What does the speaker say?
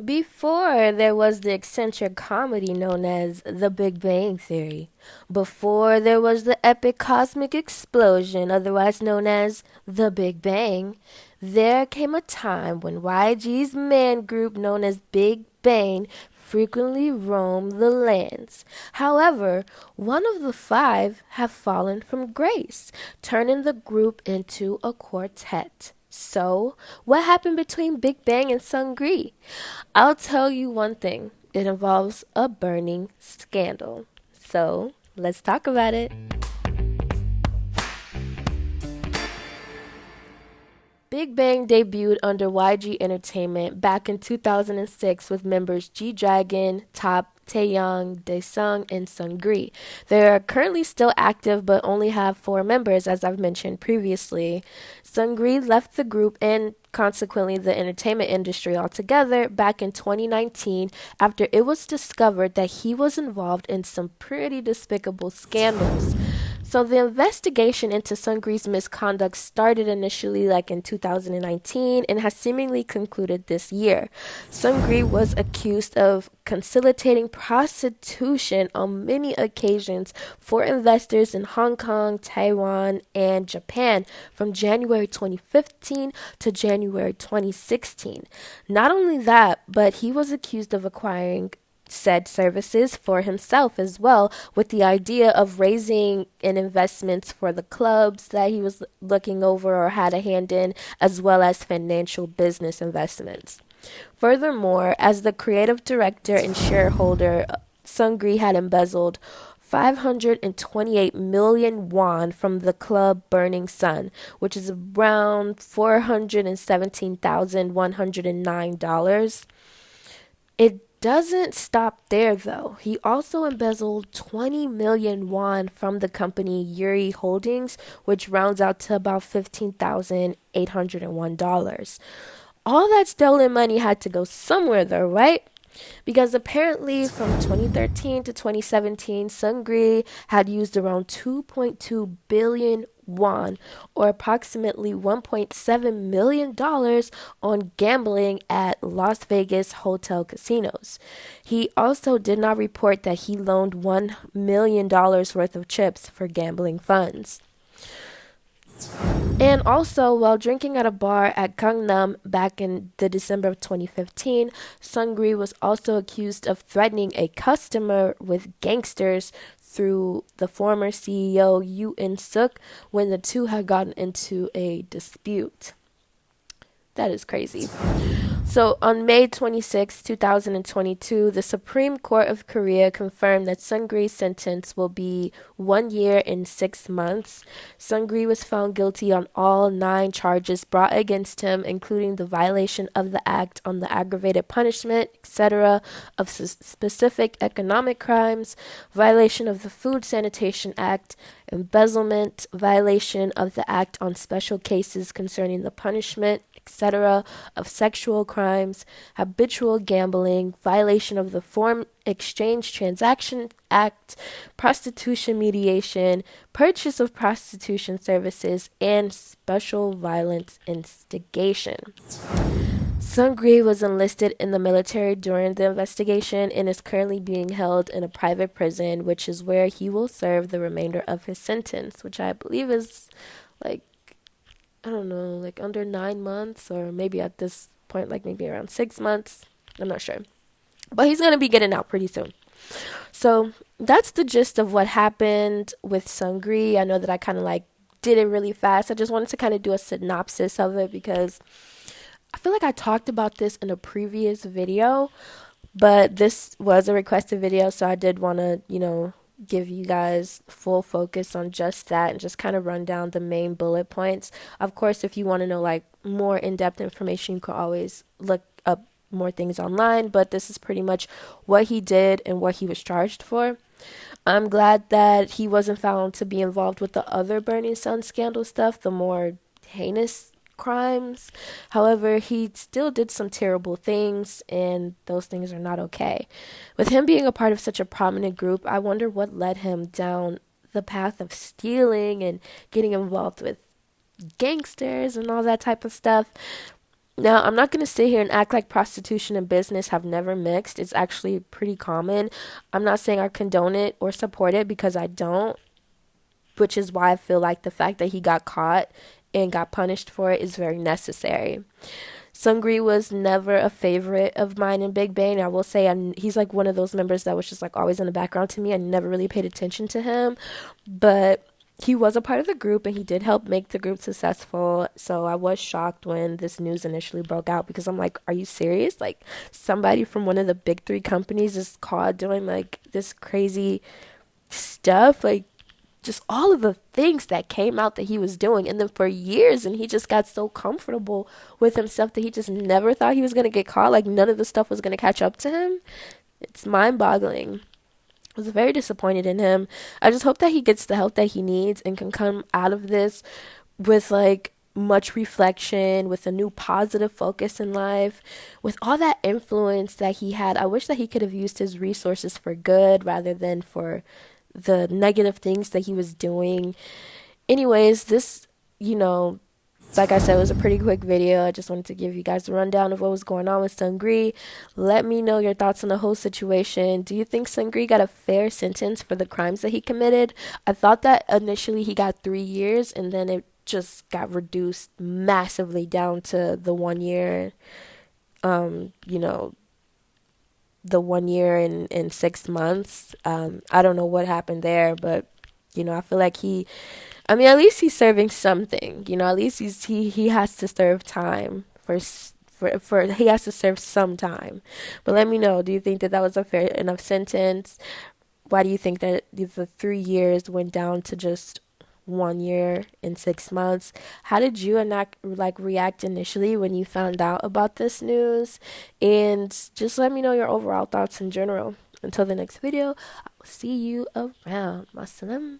Before there was the eccentric comedy known as The Big Bang Theory. Before there was the epic cosmic explosion, otherwise known as The Big Bang, there came a time when YG's man group known as Big Bang frequently roamed the lands. However, one of the five have fallen from grace, turning the group into a quartet. So, what happened between Big Bang and Seungri? I'll tell you one thing. It involves a burning scandal. So, let's talk about it. Big Bang debuted under YG Entertainment back in 2006 with members G Dragon, Top, Taeyang, Daesung, and Seungri. They are currently still active but only have four members, as I've mentioned previously. Seungri left the group and consequently the entertainment industry altogether back in 2019 after it was discovered that he was involved in some pretty despicable scandals. So the investigation into Seungri's misconduct started initially like in 2019 and has seemingly concluded this year. Seungri was accused of conciliating prostitution on many occasions for investors in Hong Kong, Taiwan, and Japan from January 2015 to January 2016. Not only that, but he was accused of acquiring said services for himself as well, with the idea of raising in investments for the clubs that he was looking over or had a hand in, as well as financial business investments. Furthermore, as the creative director and shareholder, Seungri had embezzled 528 million won from the club Burning Sun, which is around $417,109. It doesn't stop there though. He also embezzled 20 million won from the company Yuri Holdings, which rounds out to about $15,801. All that stolen money had to go somewhere though, right? Because apparently from 2013 to 2017, Seungri had used around 2.2 billion won, or approximately $1.7 million dollars on gambling at Las Vegas hotel casinos. He also did not report that he loaned $1 million dollars worth of chips for gambling funds. And also, while drinking at a bar at Gangnam back in the December of 2015, Seungri was also accused of threatening a customer with gangsters through the former CEO Yoo In-suk when the two had gotten into a dispute. That is crazy. So on May 26, 2022, the Supreme Court of Korea confirmed that Seungri's sentence will be 1 year and 6 months. Seungri was found guilty on all 9 charges brought against him, including the violation of the Act on the Aggravated Punishment, etc., of specific economic crimes, violation of the Food Sanitation Act, embezzlement, violation of the Act on Special Cases Concerning the Punishment, etc., of sexual crimes, habitual gambling, violation of the Foreign Exchange Transaction Act, prostitution mediation, purchase of prostitution services, and special violence instigation. Seungri was enlisted in the military during the investigation and is currently being held in a private prison, which is where he will serve the remainder of his sentence, which I believe is like, I don't know, like under 9 months, or maybe at this point, like maybe around 6 months. I'm not sure. But he's going to be getting out pretty soon. So that's the gist of what happened with Seungri. I know that I kind of like did it really fast. I just wanted to kind of do a synopsis of it because I feel like I talked about this in a previous video, but this was a requested video, so I did want to, give you guys full focus on just that and just kind of run down the main bullet points. Of course, if you want to know like more in-depth information, you could always look up more things online, but this is pretty much what he did and what he was charged for. I'm glad that he wasn't found to be involved with the other Burning Sun scandal stuff, the more heinous crimes. However, he still did some terrible things, and those things are not okay. With him being a part of such a prominent group, I wonder what led him down the path of stealing and getting involved with gangsters and all that type of stuff. Now, I'm not going to sit here and act like prostitution and business have never mixed. It's actually pretty common. I'm not saying I condone it or support it because I don't, which is why I feel like the fact that he got caught and got punished for it is very necessary. Seungri was never a favorite of mine in Big Bang. I will say he's like one of those members that was just like always in the background to me. I never really paid attention to him, but he was a part of the group and he did help make the group successful. So I was shocked when this news initially broke out because I'm like, are you serious? Like somebody from one of the big three companies is caught doing like this crazy stuff. Like just all of the things that came out that he was doing, and then for years, and he just got so comfortable with himself that he just never thought he was going to get caught. Like none of the stuff was going to catch up to him. It's mind-boggling. I was very disappointed in him. I just hope that he gets the help that he needs and can come out of this with like much reflection, with a new positive focus in life, with all that influence that he had. I wish that he could have used his resources for good rather than for the negative things that he was doing. Anyways, this, you know, like I said, it was a pretty quick video. I just wanted to give you guys a rundown of what was going on with Seungri. Let me know your thoughts on the whole situation. Do you think Seungri got a fair sentence for the crimes that he committed? I thought that initially he got 3 years and then it just got reduced massively down to the 1 year, you know, the 1 year and 6 months. I don't know what happened there, but I feel like I mean, at least he's serving something. At least he has to serve time for he has to serve some time. But let me know. Do you think that that was a fair enough sentence? Why do you think that the 3 years went down to just 1 year and 6 months? How did you react initially when you found out about this news? And just let me know your overall thoughts in general. Until the next video, I will see you around. Masalam.